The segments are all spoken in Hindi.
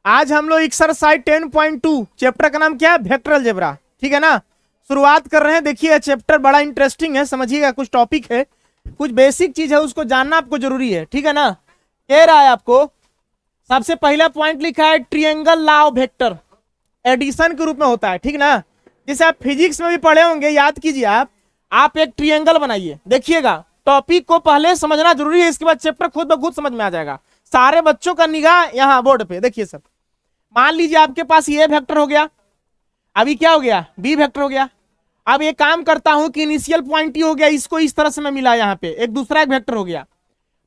आज हम लोग एक्सरसाइज 10.2 चैप्टर का नाम क्या है, वेक्टर अलजेब्रा। ठीक है ना, शुरुआत कर रहे हैं। देखिए चैप्टर बड़ा इंटरेस्टिंग है, समझिएगा। कुछ टॉपिक है, कुछ बेसिक चीज है, उसको जानना आपको जरूरी है। ठीक है ना। कह रहा है आपको, सबसे पहला पॉइंट लिखा है triangle law of vector addition के रूप में होता है। ठीक ना, जैसे आप फिजिक्स में भी पढ़े होंगे, याद कीजिए। आप एक ट्रिएंगल बनाइए। देखिएगा, टॉपिक को पहले समझना जरूरी है, इसके बाद चैप्टर खुद ब खुद समझ में आ जाएगा। सारे बच्चों का निगाह यहाँ बोर्ड पे देखिए सब। मान लीजिए आपके पास ये वेक्टर हो गया, अभी क्या हो गया, बी वेक्टर हो गया। अब एक काम करता हूं कि इनिशियल पॉइंट ही हो गया, इसको इस तरह से मैं मिला, यहाँ पे एक दूसरा एक वेक्टर हो गया।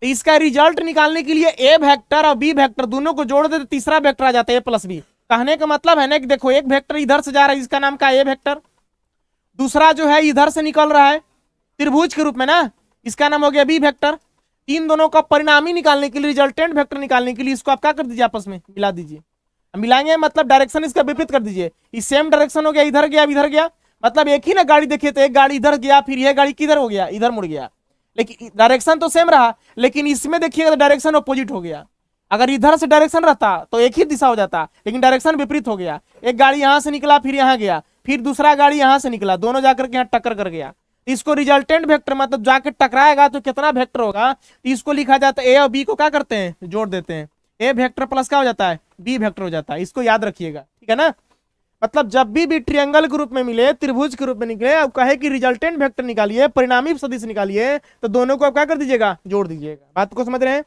तो इसका रिजल्ट निकालने के लिए ए वेक्टर और बी वेक्टर दोनों को जोड़ दे तो तीसरा वेक्टर आ जाता है ए प्लस बी। कहने का मतलब है ना कि देखो, एक वेक्टर इधर से जा रहा है, इसका नाम का ए वेक्टर। दूसरा जो है इधर से निकल रहा है त्रिभुज के रूप में ना, इसका नाम हो गया बी वेक्टर। इन दोनों का परिणामी निकालने के लिए, रिजल्टेंट वेक्टर निकालने के लिए इसको आप क्या कर दीजिए, आपस में मिला दीजिए। मिलाएंगे मतलब डायरेक्शन इसका विपरीत कर दीजिए। इस सेम डायरेक्शन हो गया, इधर गया इधर गया, मतलब एक ही ना गाड़ी देखिए, तो एक गाड़ी इधर गया, फिर यह गाड़ी किधर हो गया, इधर मुड़ गया, लेकिन डायरेक्शन तो सेम रहा। लेकिन इसमें देखिएगा तो डायरेक्शन अपोजिट हो गया। अगर इधर से डायरेक्शन रहता तो एक ही दिशा हो जाता, लेकिन डायरेक्शन विपरीत हो गया। एक गाड़ी यहां से निकला, फिर यहां गया, फिर दूसरा गाड़ी यहां से निकला, दोनों जाकर के यहाँ टक्कर कर गया। इसको रिजल्टेंट वेक्टर, मतलब जाके टकराएगा तो कितना वेक्टर होगा, इसको लिखा जाता है। ए और बी को क्या करते हैं, जोड़ देते हैं। ए वेक्टर प्लस क्या हो जाता है, बी वेक्टर हो जाता है। इसको याद रखिएगा, ठीक है ना। मतलब जब भी ट्रिएंगल के रूप में मिले, त्रिभुज के रूप में निकले, अब कहे कि रिजल्टेंट वेक्टर निकालिए, परिणामी सदिश निकालिए, तो दोनों को आप क्या कर दीजिएगा, जोड़ दीजिएगा। बात को समझ रहे हैं।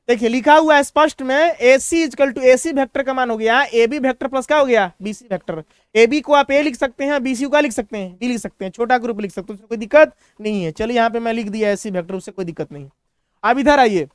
देखिए लिखा हुआ है स्पष्ट में, A C is equal to A C vector का मान हो गया ए बी वेक्टर प्लस क्या हो गया, b c vector. A b को आप ए लिख सकते हैं, बी सी को क्या लिख सकते हैं, बी लिख सकते हैं, छोटा ग्रुप लिख सकते हैं, उसमें कोई दिक्कत नहीं है। चलिए यहाँ पे मैं लिख दिया ए सी वेक्टर, उससे कोई दिक्कत नहीं। अब इधर आइए,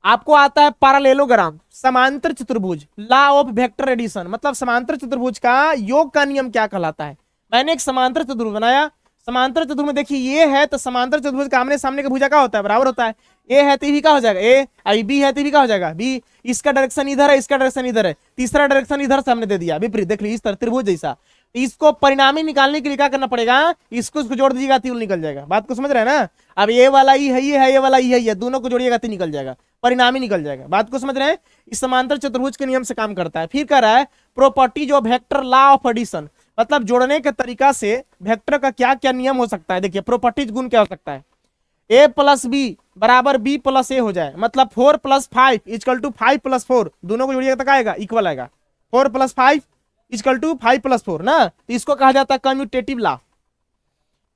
आपको आता है पैरेललोग्राम, समांतर चतुर्भुज, लॉ ऑफ वेक्टर एडिशन, मतलब समांतर चतुर्भुज का योग का नियम क्या कहलाता है। मैंने एक समांतर चतुर्भुज बनाया। समांतर चतुर्भुज में देखिए ये है, तो समांतर चतुर्भुज का आमने सामने का भुजा क्या होता है, बराबर होता है। ए है तो भी क्या हो जाएगा ए, आई बी है तो भी क्या हो जाएगा बी। इसका डायरेक्शन इधर है, इसका डायरेक्शन इधर है, तीसरा डायरेक्शन इधर से हमने दे दिया विपरीत, देख लीजिए इस तरह त्रिभुज जैसा। इसको परिणामी निकालने के लिए क्या करना पड़ेगा, इसको जोड़ दीजिएगा तो निकल जाएगा। बात को समझ रहे हैं ना। अब ये वाला ई है, ये है, ये वाला ई है, ये दोनों को जोड़िएगा तो निकल जाएगा, परिणामी निकल जाएगा। बात को समझ रहे हैं। इस समांतर चतुर्भुज के नियम से काम करता है। फिर कह रहा है properties of vector law of addition, मतलब जोड़ने के तरीका से वेक्टर का क्या क्या नियम हो सकता है। देखिए प्रॉपर्टीज गुण क्या हो सकता है, ए प्लस बी बराबर बी प्लस ए हो जाए, मतलब 4 + 5 = 5 + 4, दोनों को जोड़िएगा तो क्या आएगा, इक्वल आएगा। 4 + 5 = 5 + 4 ना, तो इसको कहा जाता है कम्यूटेटिव लॉ।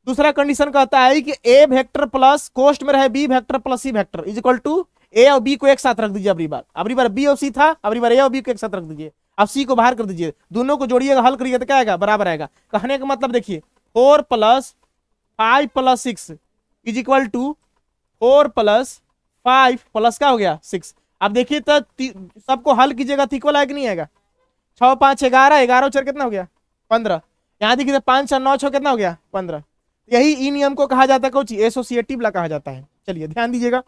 दूसरा कंडीशन कहता है कि ए वेक्टर प्लस कोष्ठ में रहे B vector plus C vector = ए और बी को एक साथ रख दीजिए। अबरी बार बी और सी था, अबरी बार ए और बी को एक साथ रख दीजिए। अब सी को बाहर कर दीजिए, दोनों को जोड़िएगा, हल करिएगा तो क्या आएगा, बराबर आएगा। कहने का मतलब देखिए 4 + 5 + 6 = 4 + 5 + क्या हो गया 6। अब देखिए तो सबको हल कीजिएगा तो इक्वल आएगा नहीं आएगा। 6 × 5 = 11, 11 4 कितना हो गया 15। यहाँ देखिए 5 × 9 6 कितना हो गया 15। यही इन नियम को कहा जाता है कोई एसोसिएटिव लॉ कहा जाता है। चलिए ध्यान दीजिएगा,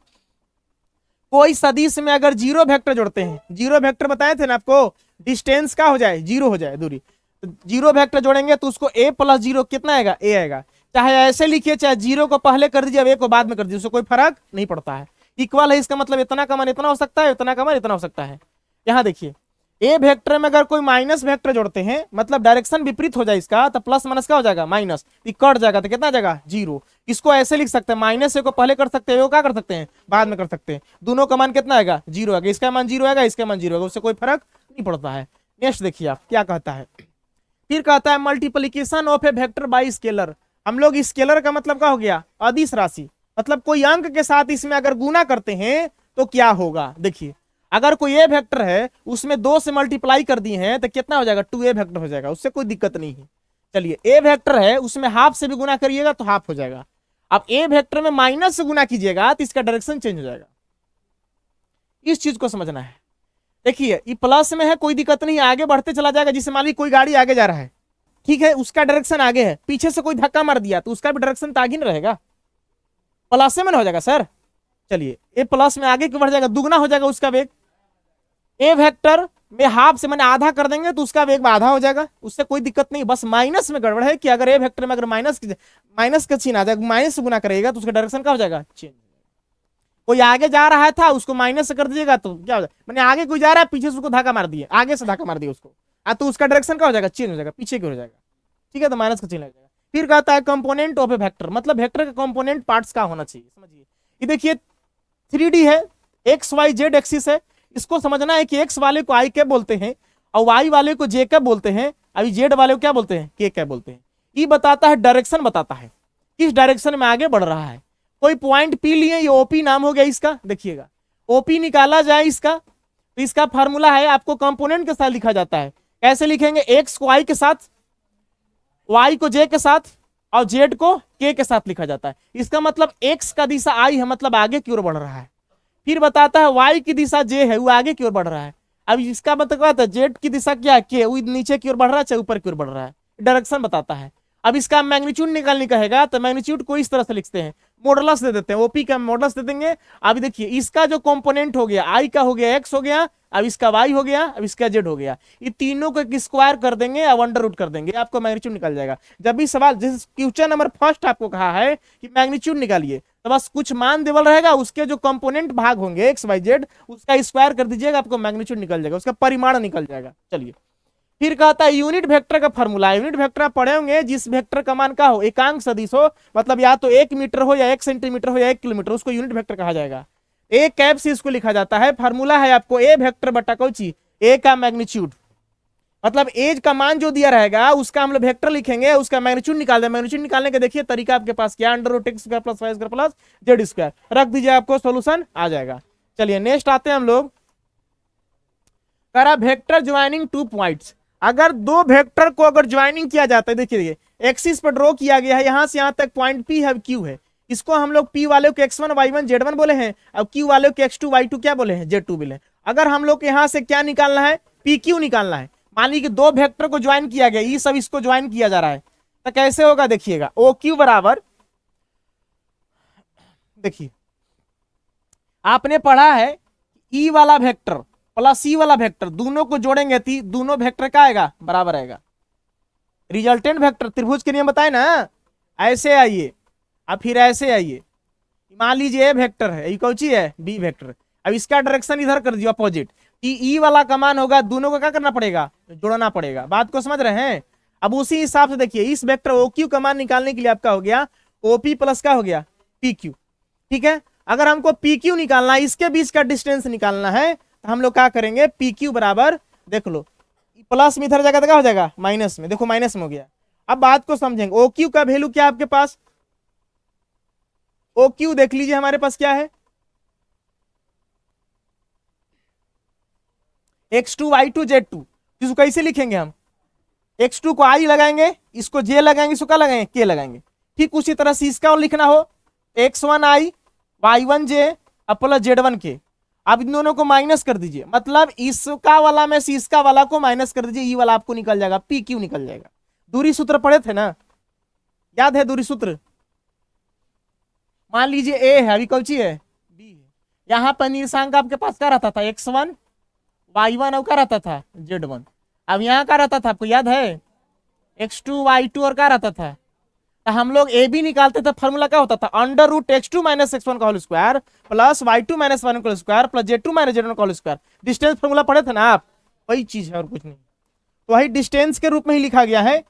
कोई सदिश में अगर जीरो वेक्टर जोड़ते हैं, जीरो वेक्टर बताए थे ना आपको, डिस्टेंस का हो जाए, जीरो हो जाए दूरी, तो जीरो वेक्टर जोड़ेंगे तो उसको a + 0 कितना आएगा, a आएगा। चाहे ऐसे लिखिए, चाहे जीरो को पहले कर दीजिए, अब a को बाद में कर दीजिए, उससे कोई फर्क नहीं पड़ता है। इक्वल है, इसका मतलब इतना का मान इतना हो सकता है, इतना का मान इतना हो सकता है। यहाँ देखिए ए वेक्टर में अगर कोई माइनस वेक्टर जोड़ते हैं, मतलब डायरेक्शन विपरीत हो जाए इसका, तो प्लस माइनस क्या हो जाएगा, माइनस, कट जाएगा तो कितना आ जाएगा 0। इसको ऐसे लिख सकते हैं, माइनस ए को पहले कर सकते हैं, वो क्या कर सकते हैं, बाद में कर सकते हैं। दोनों का मान कितना आएगा 0 आएगा, इसका मान 0 आएगा, इसका मान 0 आएगा, उससे कोई फर्क नहीं पड़ता है। नेक्स्ट देखिए आप क्या कहता है। फिर कहता है multiplication of A vector by scalar. हम लोग स्केलर का मतलब क्या हो गया, अदिश राशि, मतलब कोई अंक के साथ इसमें अगर गुना करते हैं तो क्या होगा। देखिए अगर कोई ए वेक्टर है, उसमें 2 से मल्टीप्लाई कर दिए हैं तो कितना हो जाएगा, 2a वेक्टर हो जाएगा, उससे कोई दिक्कत नहीं है। चलिए ए वेक्टर है, उसमें हाफ से भी गुना करिएगा तो हाफ हो जाएगा। अब ए वेक्टर में माइनस से गुना कीजिएगा तो इसका डायरेक्शन चेंज हो जाएगा। इस चीज को समझना है। देखिए ये प्लस में है, कोई दिक्कत नहीं, आगे बढ़ते चला जाएगा। जिसे मान ली कोई गाड़ी आगे जा रहा है, ठीक है, उसका डायरेक्शन आगे है, पीछे से कोई धक्का मार दिया तो उसका भी डायरेक्शन आगे नहीं रहेगा, प्लस में हो जाएगा सर। चलिए ए प्लस में आगे बढ़ जाएगा, दुगना हो जाएगा उसका वेग। ए वेक्टर में हाफ से मैंने आधा कर देंगे तो उसका वेग आधा हो जाएगा, उससे कोई दिक्कत नहीं। बस माइनस में गड़बड़ है कि अगर ए वेक्टर में अगर माइनस का चिन्ह आ जाएगा, माइनस से गुना करेगा तो उसका डायरेक्शन क्या हो जाएगा, चेंज। कोई आगे जा रहा था उसको माइनस से कर दीजिएगा तो क्या हो जाएगा, मैंने आगे कोई जा रहा है पीछे से उसको धक्का मार दिया, आगे से धक्का मार दिया उसको, तो उसका डायरेक्शन क्या हो जाएगा, चेंज हो जाएगा, पीछे की हो जाएगा। ठीक है, तो माइनस का चिन्ह लग जाएगा। फिर कहता है कंपोनेंट ऑफ ए वेक्टर, मतलब वेक्टर का कंपोनेंट पार्ट्स का होना चाहिए। समझिए ये देखिए 3D है, एक्स वाई जेड एक्सिस है, इसको समझना है कि एक्स वाले को आई कैप बोलते हैं और वाई वाले को जे कैप बोलते हैं, अभी जेड वाले को क्या बोलते हैं, के कैप बोलते हैं। ये बताता है डायरेक्शन, बताता है किस डायरेक्शन में आगे बढ़ रहा है। कोई पॉइंट पी लिए, ये ओपी नाम हो गया इसका, देखिएगा ओपी निकाला जाए इसका, तो इसका फार्मूला है आपको कंपोनेंट के साथ लिखा जाता है। कैसे लिखेंगे, एक्स को आई के साथ, वाई को जे के साथ और जेड को के के साथ लिखा जाता है। इसका मतलब एक्स का दिशा आई है, मतलब आगे की ओर बढ़ रहा है। फिर बताता है वाई की दिशा जे है, वो आगे की ओर बढ़ रहा है। अब इसका मतलब क्या होता है, जेड की दिशा क्या है, के, वो नीचे की ओर बढ़ रहा है चाहे ऊपर की ओर बढ़ रहा है, डायरेक्शन बताता है। अब इसका मैग्नीट्यूड निकालने कहेगा तो मैग्नीट्यूड को इस तरह से लिखते हैं, मॉडुलस दे देते हैं, ओपी का मॉडुलस दे देंगे। अब देखिए इसका जो कंपोनेंट हो गया, आई का हो गया एक्स हो गया, अब इसका वाई हो गया, अब इसका जेड हो गया, ये तीनों को स्क्वायर कर देंगे अब अंडर रूट कर देंगे, आपको मैग्नीट्यूड निकल जाएगा। जब भी सवाल जिस क्वेश्चन नंबर फर्स्ट आपको कहा है कि मैग्नीट्यूड निकालिए, तो बस कुछ मान देवल रहेगा, उसके जो कंपोनेंट भाग होंगे एक्स वाई जेड उसका स्क्वायर कर दीजिएगा, आपको मैग्नीट्यूड निकल जाएगा, उसका परिमाण निकल जाएगा। चलिए फिर कहता है यूनिट वेक्टर का फॉर्मूला। यूनिट वेक्टर आप पढ़े होंगे, जिस वेक्टर का मान का हो एकांक सदिश हो, मतलब या तो 1 मीटर हो या 1 सेंटीमीटर हो या 1 किलोमीटर, उसको यूनिट वेक्टर कहा जाएगा। ए कैप से इसको लिखा जाता है। फार्मूला है आपको ए वेक्टर बटा कौची, ए का मैग्नीट्यूड, मतलब एज का मान जो दिया रहेगा उसका हम लोग वेक्टर लिखेंगे, उसका मैग्नीट्यूड निकाल दें। मैग्नीट्यूड निकालने के देखिए तरीका आपके पास क्या, under root x square plus y square plus z square रख दीजिए, आपको सोल्यूशन आ जाएगा। चलिए नेक्स्ट आते हैं हम लोग, करा वेक्टर ज्वाइनिंग 2 पॉइंट्स। अगर दो वेक्टर को अगर ज्वाइनिंग किया जाता है, देखिए एक्सिस पर ड्रॉ किया गया है, यहां से यहां तक पॉइंट पी है, क्यू है, इसको हम लोग पी वाले को x1 y1 z1 बोले हैं, अब क्यू वाले को x2 y2 क्या बोले हैं, z2 बोले हैं। अगर हम लोग यहां से क्या निकालना है, पी क्यू निकालना है। मान लीजिए कि दो वेक्टर को ज्वाइन किया गया, ये सब इसको ज्वाइन किया जा रहा है, तो कैसे होगा देखिएगा, ओ क्यू बराबर, देखिए आपने पढ़ा है ई वाला वेक्टर प्लस ई वाला वेक्टर दोनों को जोड़ेंगे तो दोनों वेक्टर का आएगा, बराबर आएगा। रिजल्टेंट वेक्टर त्रिभुज के नियम बताए ना, ऐसे आइए अब फिर ऐसे आइए, मान लीजिए ए वेक्टर है, ये कौन सी है, बी वेक्टर, अब इसका डायरेक्शन इधर कर दिया अपोजिट, ई वाला का मान होगा, दोनों को क्या करना पड़ेगा, जोड़ना पड़ेगा। बात को समझ रहे हैं। अब उसी हिसाब से देखिए इस वेक्टर ओ क्यू का मान निकालने के लिए आपका हो गया ओपी प्लस का हो गया पी क्यू। ठीक है, अगर हमको पी क्यू निकालना है, इसके बीच का डिस्टेंस निकालना है, तो हम लोग क्या करेंगे, पी क्यू बराबर, देख लो प्लस में इधर जगह तो क्या हो जाएगा, माइनस में, देखो माइनस में हो गया। अब बात को समझेंगे, ओ क्यू का वैल्यू क्या आपके पास, ओ क्यू देख लीजिए हमारे पास क्या है, x2 y2 z2, इसको कैसे लिखेंगे हम, x2 को i लगाएंगे, इसको j लगाएंगे, इसको क्या लगाएंगे, k लगाएंगे। ठीक उसी तरह से इसका और लिखना हो x1 i y1 j plus z1 k। अब इन दोनों को माइनस कर दीजिए, मतलब इसका वाला में से इसका वाला को माइनस कर दीजिए, ये वाला आपको निकल जाएगा, पी क्यू निकल जाएगा। दूरी सूत्र पढ़े थे ना, याद है दूरी सूत्र। मान लीजिए ए है, अभी कौन सी है, बी है, यहाँ पर निर्देशांक आपके पास क्या रहता था, x1 y1 और क्या रहता था, z1। अब यहाँ क्या रहता था आपको याद है, x2 y2 और क्या रहता था, तो हम लोग ए बी निकालते थे, फॉर्मूला क्या होता था, under root x2 minus x1 का whole square plus y2 minus y1 का whole square plus z2 minus z1 का होल स्क्वायर। डिस्टेंस फॉर्मूला पढ़े थे ना आप, वही चीज है और कुछ नहीं, तो वही डिस्टेंस के रूप में ही लिखा गया है।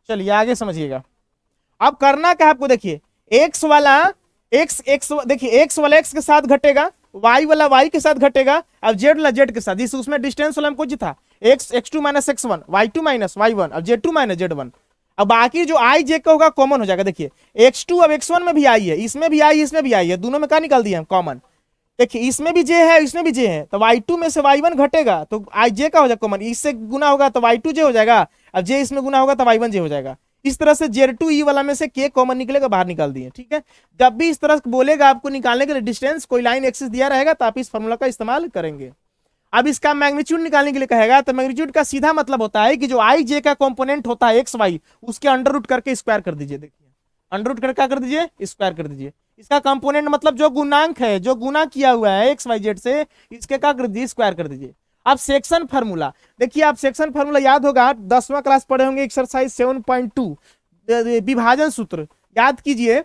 चलिए आगे समझिएगा। अब करना क्या आपको, देखिए एक्स वाला एक्स देखिए एक्स वाला एक्स के साथ घटेगा, वाई वाला वाई के साथ घटेगा, अब जेड वाला जेड के साथ, जिस उसमें डिस्टेंस वाला कुछ था x2 minus x1 y2 minus y1 अब z2 माइनस z1। अब बाकी जो i j का होगा कॉमन हो जाएगा, देखिए x2 अब x1 में भी आई है, इसमें भी आई, इसमें भी आई है, दोनों में क्या निकाल दिया हम कॉमन। देखिए इसमें भी j है, इसमें भी j है, तो y2 में से y1 घटेगा तो i j का हो जाएगा कॉमन, इससे गुना होगा तो y2 j हो जाएगा, अब j इसमें गुना होगा तो y1 j हो जाएगा। इस तरह से Z2 ई वाला में से k कॉमन निकलेगा, बाहर निकाल दिए। ठीक है, जब भी इस तरह बोलेगा आपको निकालने के लिए डिस्टेंस, कोई लाइन एक्सिस दिया रहेगा तो आप इस फॉर्मूला का इस्तेमाल करेंगे। अब इसका मैग्नीट्यूड निकालने के लिए कहेगा, तो मैग्नीट्यूड का सीधा मतलब होता है कि जो आई जे का कंपोनेंट होता है एक्स वाई, उसके अंडर रूट करके स्क्वायर कर दीजिए। देखिए अंडर रूट करके क्या कर दीजिए, स्क्वायर कर दीजिए। इसका कंपोनेंट मतलब जो गुणांक है, जो गुना किया हुआ है एक्स वाई जेड से, इसके क्या कर दीजिए, स्क्वायर कर दीजिए। अब सेक्शन फार्मूला देखिए, आप सेक्शन फार्मूला याद होगा, 10वां क्लास पढ़े होंगे, एक्सरसाइज 7.2 विभाजन सूत्र याद कीजिए।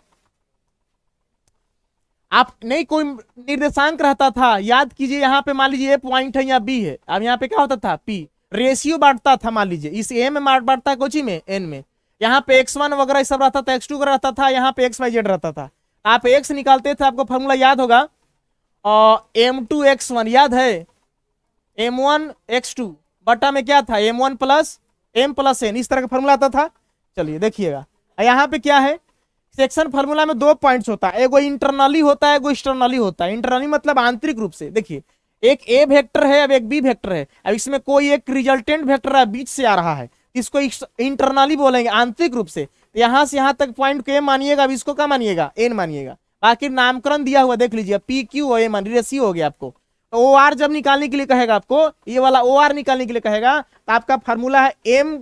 आप नहीं, कोई निर्देशांक रहता था, याद कीजिए, यहाँ पे मान लीजिए ए पॉइंट है या बी है, अब यहाँ पे क्या होता था, पी, रेशियो बांटता था, मान लीजिए इस ए में बांटता है कोची में, एन में, यहाँ पे x1 वगैरह सब रहता था, x2 वगैरह रहता था, यहाँ पे XYZ रहता था। आप x निकालते थे, आपको फॉर्मूला याद होगा, और m2x1 याद है, m1x2 बटा में क्या था, m1 plus m plus n, इस तरह का फॉर्मूला आता था। चलिए देखिएगा, यहाँ पे क्या है, सेक्शन फार्मूला में 2 पॉइंट्स होता है, एगो इंटरनली होता है, एगो एक्सटर्नली होता है। इंटरनली मतलब आंतरिक रूप से, देखिए एक ए वेक्टर है, अब एक बी वेक्टर है, अब इसमें कोई एक रिजल्टेंट वेक्टर है बीच से आ रहा है, इसको इंटरनली बोलेंगे, आंतरिक रूप से। यहां से यहां तक पॉइंट को ए मानिएगा, अब इसको क्या मानिएगा, एन मानिएगा, बाकी नामकरण दिया हुआ देख लीजिए, पी क्यू और ए मान, रेशियो हो गया आपको। तो ओ आर जब निकालने के लिए कहेगा आपको, ये वाला ओ आर निकालने के लिए कहेगा, तो आपका फार्मूला है m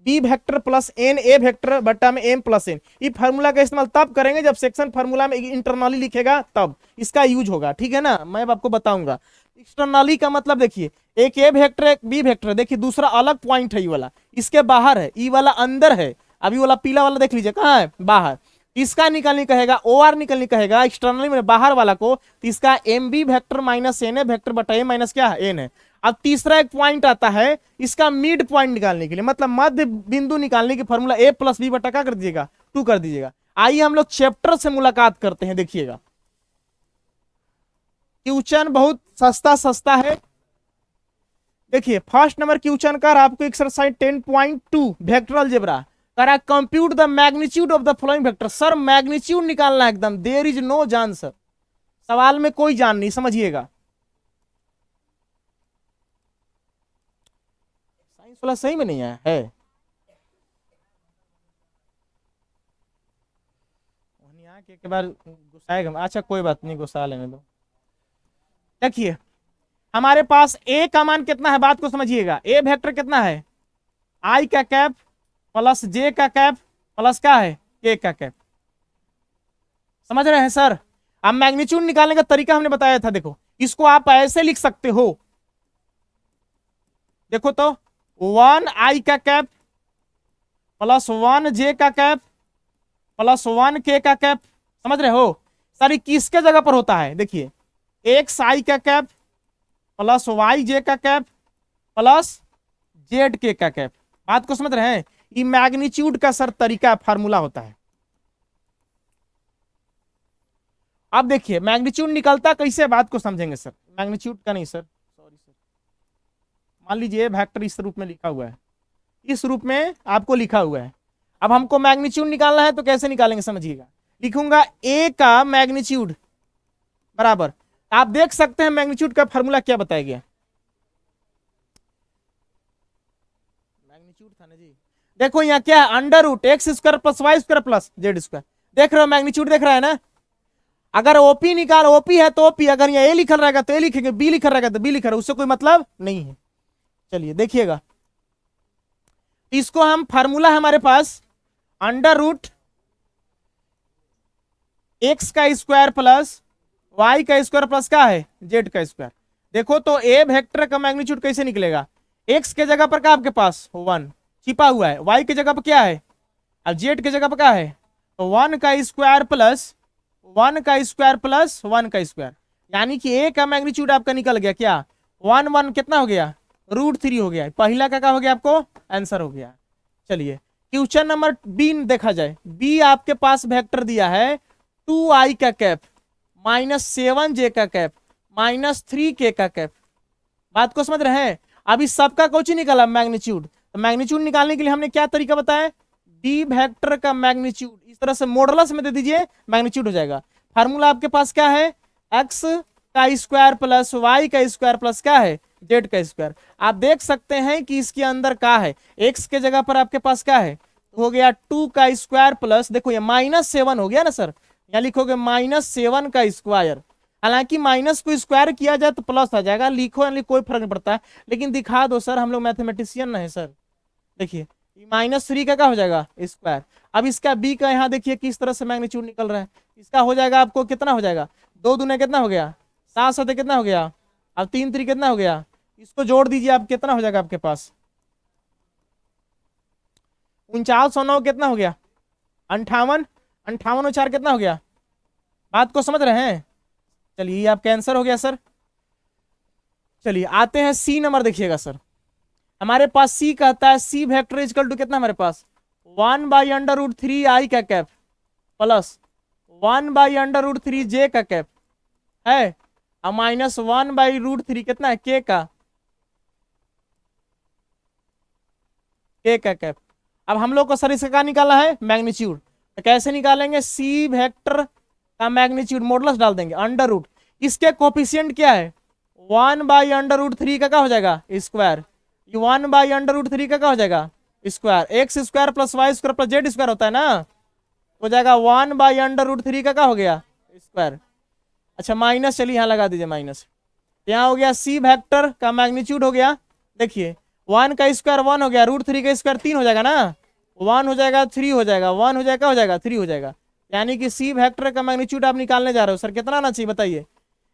b vector plus n a vector बटा में एम प्लस एन। ये फार्मूला का इस्तेमाल तब करेंगे जब सेक्शन फार्मूला में इंटरनली लिखेगा, तब इसका यूज होगा, ठीक है ना, मैं आपको बताऊंगा। एक्सटर्नली का मतलब देखिए, एक ए वेक्टर एक बी वेक्टर, देखिए दूसरा अलग पॉइंट है, ये वाला इसके बाहर है, ये वाला अंदर है, अभी वाला पीला वाला देख लीजिए कहाँ है, बाहर, इसका निकालने कहेगा, ओ आर निकालने कहेगा एक्सटर्नली में बाहर वाला को, तो इसका m b vector minus n a vector बटा ए माइनस क्या है, एन है। अब तीसरा एक पॉइंट आता है, इसका मिड पॉइंट निकालने के लिए, मतलब मध्य बिंदु निकालने की फॉर्मूला ए प्लस बी बटा क्या कर दीजिएगा, 2 कर दीजिएगा। आइए हम लोग चैप्टर से मुलाकात करते हैं, देखिएगा क्वेश्चन बहुत सस्ता सस्ता है। देखिए फर्स्ट नंबर क्वेश्चन कर आपको एक्सरसाइज 10.2 वेक्टर अलजेब्रा करा, compute the magnitude of the following vector. Sir magnitude निकालना है एकदम, देयर इज नो जान सर, सवाल में कोई जान नहीं, समझिएगा। साइंस वाला सही में नहीं आया है, एक बार गुस्साएगा, अच्छा कोई बात नहीं, गुस्सा लेने दो। देखिए हमारे पास ए का मान कितना है, बात को समझिएगा, ए वेक्टर कितना है, आई का कैप प्लस जे का कैप प्लस क्या है, के का कैप, समझ रहे हैं सर। अब मैग्नीट्यूड निकालने का तरीका हमने बताया था, देखो इसको आप ऐसे लिख सकते हो, देखो तो 1 आई का कैप प्लस 1 जे का कैप प्लस 1 के का कैप, समझ रहे हो सर, किसके जगह पर होता है, देखिए एक्स आई का कैप प्लस वाई जे का कैप प्लस जेड के का कैप, बात को समझ रहे हैं। ये मैग्नीट्यूड का सर तरीका फार्मूला होता है। अब देखिए मैग्नीट्यूड निकलता कैसे, बात को समझेंगे सर, मैग्नीट्यूड का नहीं सर, सॉरी सर, मान लीजिए वेक्टर इस रूप में लिखा हुआ है, इस रूप में आपको लिखा हुआ है, अब हमको मैग्नीट्यूड निकालना है तो कैसे निकालेंगे समझिएगा, लिखूंगा ए का मैग्नीट्यूड बराबर, आप देख सकते हैं मैग्नीट्यूड का फार्मूला क्या बताया गया, मैग्नीट्यूड था ना जी, देखो यहाँ क्या है, under root x square plus y square plus z square, देख रहे हो मैग्नीट्यूड देख रहा है ना। अगर ओपी निकाल, ओपी है तो ओपी, अगर यहाँ ए लिखल रहेगा तो ए लिखेंगे, बी लिखल रहेगा तो बी लिखा रहेगा, उससे कोई मतलब नहीं है। चलिए देखिएगा, इसको हम फार्मूला है हमारे पास अंडर रूट एक्स का स्क्वायर प्लस वाई का स्क्वायर प्लस क्या है, जेड का स्क्वायर। देखो तो ए वेक्टर का मैग्नीट्यूड कैसे निकलेगा, एक्स के जगह पर क्या आपके पास 1 छिपा हुआ है, वाई की जगह पर क्या है, अब जेड की जगह पर क्या है, तो 1 का स्क्वायर प्लस 1 का स्क्वायर प्लस 1 का स्क्वायर, यानी कि ए का मैग्नीट्यूड आपका निकल गया क्या, 1 1 कितना हो गया, √3 हो गया, पहला का क्या हो गया आपको आंसर हो गया। चलिए क्वेश्चन नंबर बी देखा जाए, बी आपके पास वेक्टर दिया है 2i का कैप -7j का कैप -3k का कैप, बात को समझ रहे हैं। अब इस सबका कुछ निकला मैग्नीट्यूड, तो मैग्नीट्यूड निकालने के लिए हमने क्या तरीका बताया, बी वेक्टर का मैग्नीट्यूड इस तरह से मॉडुलस में दे दीजिए, मैग्नीट्यूड हो जाएगा। फार्मूला आपके पास क्या है, एक्स का स्क्वायर प्लस वाई का स्क्वायर प्लस क्या है, जेड का स्क्वायर। आप देख सकते हैं कि इसके अंदर क्या है, एक्स के जगह पर आपके पास क्या है, हो गया 2 का स्क्वायर प्लस, देखो ये -7 हो गया ना सर, यहाँ लिखोगे -7 का स्क्वायर, हालांकि माइनस को स्क्वायर किया जाए तो प्लस आ जाएगा, लिखो यानी कोई फर्क नहीं पड़ता है, लेकिन दिखा दो सर, हम लोग मैथमेटिशियन नहीं सर। देखिए -3 का क्या हो जाएगा स्क्वायर, अब इसका बी का यहाँ देखिए किस तरह से मैग्नीट्यूड निकल रहा है, इसका हो जाएगा आपको कितना हो जाएगा, 2 दूने कितना हो गया 7 7 कितना हो गया, अब 3 3 कितना हो गया, इसको जोड़ दीजिए आप, कितना हो जाएगा आपके पास? 4909 कितना हो गया? 58। 58 और 4 कितना हो गया? बात को समझ रहे हैं? चलिए ये आपका आंसर हो गया सर। चलिए आते हैं सी नंबर, देखिएगा सर हमारे पास सी कहता है सी वेक्टर इक्वल टू कितना हमारे पास 1/√3 i का कैप प्लस 1/√3 j का कैप है और माइनस 1/√3 कितना है k का कैप। अब हम लोग को सर इसका क्या निकालना है? मैग्नीट्यूड। तो कैसे निकालेंगे? सी वेक्टर का मैग्नीट्यूड मॉडुलस डाल देंगे अंडर रूट, इसके कोफिशिएंट क्या है 1/√3 का क्या हो जाएगा? स्क्वायर। 1/√3 का क्या हो जाएगा? Square. X square plus y square plus z square होता है ना, हो जाएगा 1/√3 का क्या हो गया? स्क्वायर। अच्छा माइनस, चलिए यहाँ लगा दीजिए माइनस। यहाँ हो गया सी वेक्टर का मैग्नीट्यूड हो गया, देखिए 1 का स्क्वायर 1 हो गया, √3 का स्क्वायर 3 हो जाएगा ना, 1 हो जाएगा 3 हो जाएगा, 1 हो जाएगा हो जाएगा 3 हो जाएगा। यानी कि सी वेक्टर का मैग्नीट्यूड आप निकालने जा रहे हो। सर कितना आना चाहिए बताइए?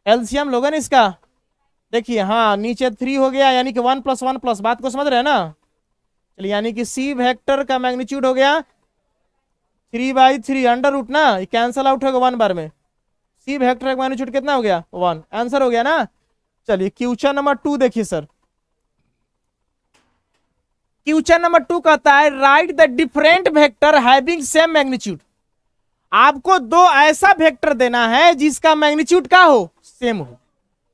एलसीएम लोगे ना इसका, देखिए हाँ नीचे 3 हो गया, यानी कि 1 + 1 प्लस, बात को समझ रहे हैं ना? चलिए यानी कि सी वेक्टर का मैग्नीट्यूड हो गया 3/3 अंडर रूट ना, कैंसल आउट होगा 1 बार में। सी वेक्टर का मैग्नीट्यूड कितना हो गया? 1। आंसर हो गया ना। चलिए क्वेश्चन नंबर 2 देखिए सर। क्वेश्चन नंबर 2 कहता है right the different vector having same magnitude. आपको दो ऐसा वेक्टर देना है जिसका मैग्नीट्यूड क्या हो? सेम हो।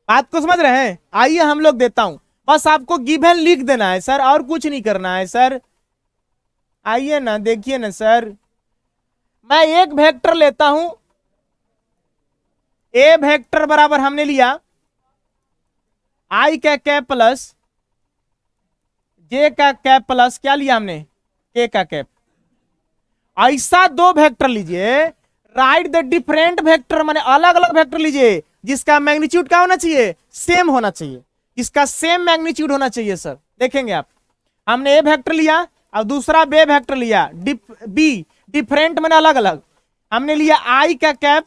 बात को समझ रहे हैं? आइए हम लोग देता हूं, बस आपको गिवन लिख देना है सर, और कुछ नहीं करना है सर। आइए ना देखिए ना सर, मैं एक वेक्टर लेता हूं, ए वेक्टर बराबर हमने लिया आई का कैप प्लस जे का कैप प्लस क्या लिया हमने? के का कैप। ऐसा दो वेक्टर लीजिए, राइट द डिफरेंट वेक्टर, माने अलग अलग वेक्टर लीजिए जिसका मैग्नीट्यूड क्या होना चाहिए? सेम होना चाहिए, इसका सेम मैग्नीट्यूड होना चाहिए सर। देखेंगे आप, हमने ए वेक्टर लिया और दूसरा बे वेक्टर लिया, बी डिफरेंट माने अलग अलग। हमने लिया आई का कैप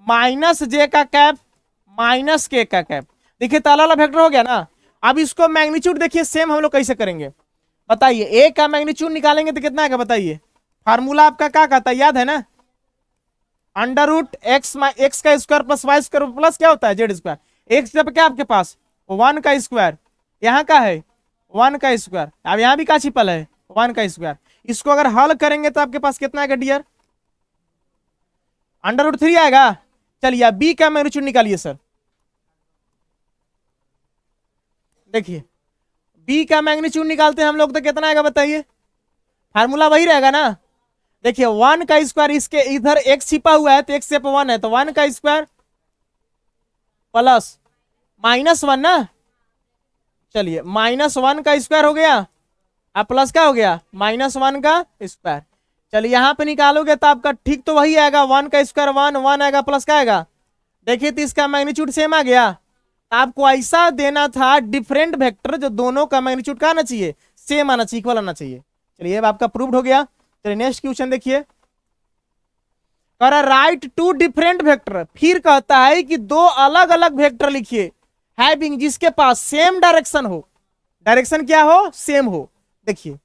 माइनस जे का कैप माइनस के का कैप, देखिए तो अलग अलग वेक्टर हो गया ना। अब इसको मैग्नीट्यूड देखिए सेम हम लोग कैसे करेंगे बताइए? ए का मैग्नीट्यूड निकालेंगे तो कितना आएगा बताइए? फार्मूला आपका क्या कहता है, याद है ना? √x का square plus y square plus क्या होता है? Z square. एक्स जब क्या आपके पास 1 का स्क्वायर, यहाँ का है 1 का स्क्वायर, अब यहाँ भी क्या छिपल है 1 का स्क्वायर। इसको अगर हल करेंगे तो आपके पास कितना आएगा डियर? √3 आएगा। चलिए अब बी का मैग्नीट्यूड निकालिए सर। देखिए बी का मैग्नीट्यूड निकालते हैं हम लोग तो कितना आएगा बताइए? फार्मूला वही रहेगा ना। देखिए 1 का स्क्वायर, इसके इधर x छिपा हुआ है तो x से 1 है, तो 1 का स्क्वायर प्लस -1 ना। चलिए -1 का स्क्वायर हो गया, अब प्लस क्या हो गया? -1 का स्क्वायर। चलिए यहाँ पे निकालोगे तो आपका ठीक तो वही आएगा, 1 का स्क्वायर 1 आएगा प्लस क्या आएगा? देखिए तो इसका मैग्नीट्यूड सेम आ गया। आपको ऐसा देना था डिफरेंट वेक्टर जो दोनों का मैग्नीट्यूड क्या आना चाहिए? सेम आना चाहिए, इक्वल आना चाहिए। चलिए अब आपका प्रूव्ड हो गया। चलिए नेक्स्ट क्वेश्चन देखिए, कह रहा राइट 2 डिफरेंट वेक्टर, फिर कहता है कि दो अलग अलग वेक्टर लिखिए हैविंग, जिसके पास सेम डायरेक्शन हो। डायरेक्शन क्या हो? सेम हो। देखिए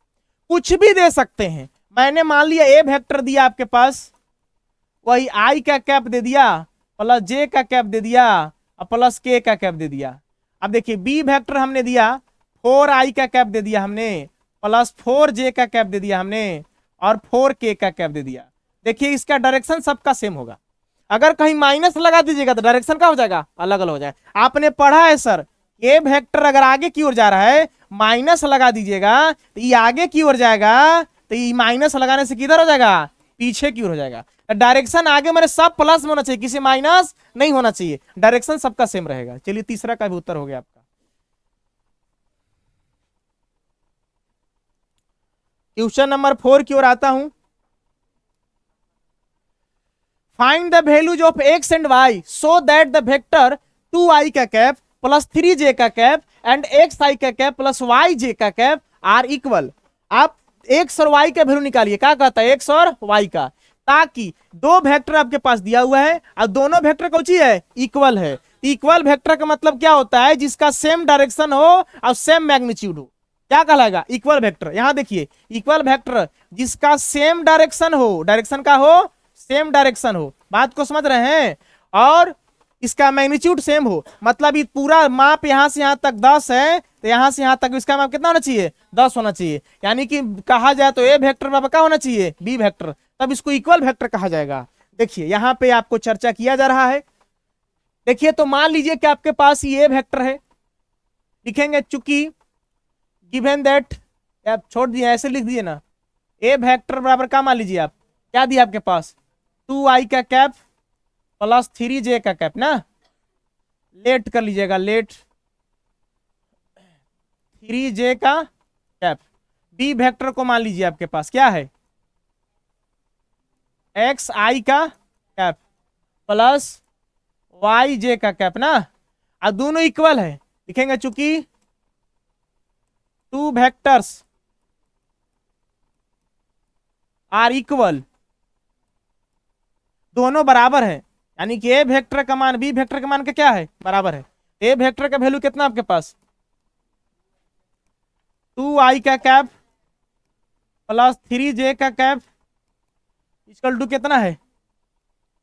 कुछ भी दे सकते हैं, मैंने मान लिया ए वेक्टर दिया आपके पास, वही आई का कैप दे दिया प्लस जे का कैप दे दिया और प्लस के का कैप दे दिया। अब देखिए बी वेक्टर हमने दिया 4i का कैप दे दिया हमने प्लस 4j का कैप दे दिया हमने और 4k का कैप दे दिया। देखिए इसका डायरेक्शन सबका सेम होगा। अगर कहीं माइनस लगा दीजिएगा तो डायरेक्शन क्या हो जाएगा? अलग अलग हो जाएगा। आपने पढ़ा है सर, ए वेक्टर अगर आगे की ओर जा रहा है माइनस लगा दीजिएगा तो ये आगे की ओर जाएगा, तो ये माइनस लगाने से किधर हो जाएगा? पीछे की ओर हो जाएगा। डायरेक्शन आगे मेरे सब प्लस में होना चाहिए, किसी माइनस नहीं होना चाहिए, डायरेक्शन सबका सेम रहेगा। चलिए तीसरा का भी उत्तर हो गया आपका। क्वेश्चन नंबर 4 की ओर आता हूं। Find the values of x and y so that the vector 2i का कैप प्लस 3j का कैप एंड xi का कैप प्लस yj का कैप आर इक्वल। आप x और y का वैल्यू निकालिए, क्या कहता है x और y का, ताकि दो वेक्टर आपके पास दिया हुआ है और दोनों वेक्टर कौन सी है? इक्वल है। इक्वल वेक्टर का मतलब क्या होता है, जिसका सेम डायरेक्शन हो और सेम मैग्नीट्यूड हो, क्या कहलाएगा, इक्वल वेक्टर। यहां देखिए इक्वल वेक्टर जिसका सेम डायरेक्शन हो, डायरेक्शन का हो, सेम डायरेक्शन हो, बात को समझ रहे हैं, और इसका मैग्नीट्यूड सेम हो, मतलब ये पूरा माप यहां से यहां तक 10 है, तो यहां से यहां तक इसका माप कितना होना चाहिए, 10 होना चाहिए। यानी कि कहा जाए तो ए वेक्टर बराबर क्या होना चाहिए, बी वेक्टर, तब इसको इक्वल वेक्टर कहा जाएगा। देखिए यहां पे आपको चर्चा किया जा रहा है। देखिए तो मान लीजिए कि आपके पास ये वेक्टर है, लिखेंगे चूंकि गिवन दैट, आप छोड़ दिए ऐसे लिख दिए ना, ए वेक्टर बराबर क्या मान लीजिए आप, क्या दिया आपके पास 2i का कैप प्लस 3j का कैप ना, लेट कर लीजिएगा, लेट 3j का कैप। बी वेक्टर को मान लीजिए आपके पास क्या है, xi का कैप प्लस yj का कैप ना, और दोनों इक्वल है, लिखेंगे चूंकि टू वेक्टर्स आर इक्वल, दोनों बराबर है, यानी कि ए वेक्टर का मान बी वेक्टर के मान का क्या है, बराबर है। ए वेक्टर का वैल्यू कितना आपके पास 2i का कैप प्लस 3j का कैप इक्वल टू कितना है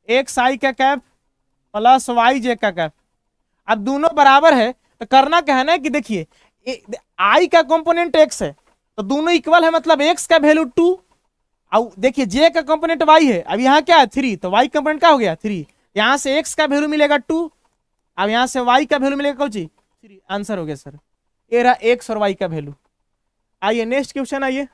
xi का कैप प्लस yj का कैप। अब दोनों बराबर है तो करना क्या है ना कि देखिए i का कंपोनेंट x है तो दोनों इक्वल है, मतलब x का वैल्यू 2, और देखिए j का कंपोनेंट y है, अब यहाँ क्या है 3, तो y कंपोनेंट क्या हो गया 3, यहाँ से x का वैल्यू मिलेगा 2, अब यहाँ से y का वैल्यू मिलेगा कौन सी 3, आंसर हो गया सर, ये रहा x और y का वैल्यू। आइए नेक्स्ट क्वेश्चन, आइए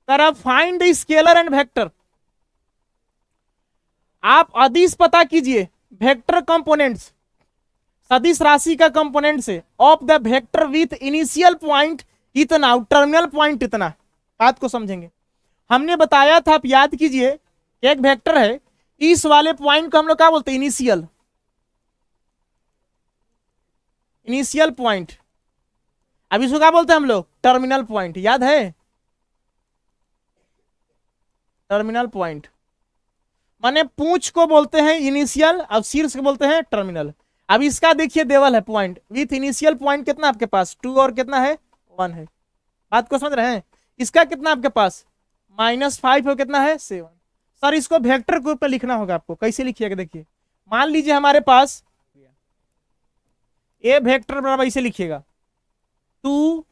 find the scalar and vector. आप अदिश पता कीजिए वेक्टर कंपोनेंट्स, सदिश राशि का कंपोनेंट से of the vector with initial point इतना और टर्मिनल पॉइंट इतना। बात को समझेंगे, हमने बताया था, आप याद कीजिए, एक वेक्टर है, इस वाले पॉइंट को हम लोग क्या बोलते हैं, इनिशियल, इनिशियल पॉइंट। अब इसको क्या बोलते हैं हम लोग, टर्मिनल पॉइंट, याद है, टर्मिनल पॉइंट माने पूंछ को बोलते हैं इनिशियल और शीर्ष को बोलते हैं टर्मिनल। अब इसका देखिए देवल है पॉइंट विथ इनिशियल पॉइंट कितना आपके पास 2 और कितना है 1 है, बात को समझ रहे हैं। इसका कितना आपके पास -5 और कितना है 7। सर इसको वेक्टर के ऊपर लिखना होगा आपको, कैसे लिखिएगा देखिए, मान लीजिए हमारे पास ए वेक्टर बराबर इसे लिखिएगा 2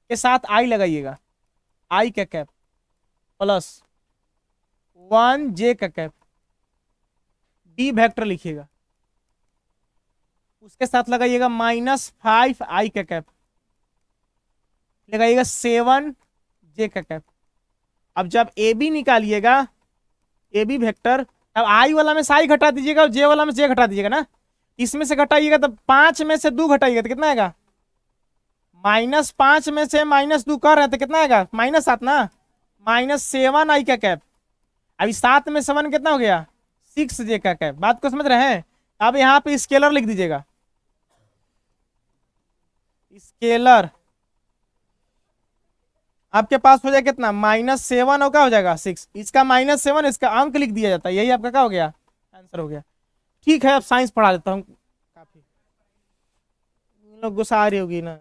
के साथ आई लगाइएगा, आई का कैप प्लस 1j का कैप, डी वेक्टर लिखिएगा, उसके साथ लगाइएगा -5i का कैप, लगाइएगा 7j का कैप। अब जब ए बी निकालिएगा, ए बी वेक्टर, अब आई वाला में से आई घटा दीजिएगा और जे वाला में से जे घटा दीजिएगा ना, इसमें से घटाइएगा तो 5 में से 2 घटाइएगा तो कितना आएगा, -5 में से -2 कर रहे हैं तो कितना आएगा -7 ना, -7i का कैप। अभी 7 में 7 कितना हो गया 6j का कैप। बात को समझ रहे हैं। अब यहाँ पे स्केलर लिख दीजिएगा, स्केलर आपके पास हो जाएगा कितना -7 और क्या हो जाएगा 6, इसका -7, इसका अंक लिख दिया जाता है, यही आपका क्या हो गया आंसर हो गया। ठीक है अब साइंस पढ़ा देता हूँ, काफी लोग गुस्सा आ रही होगी ना।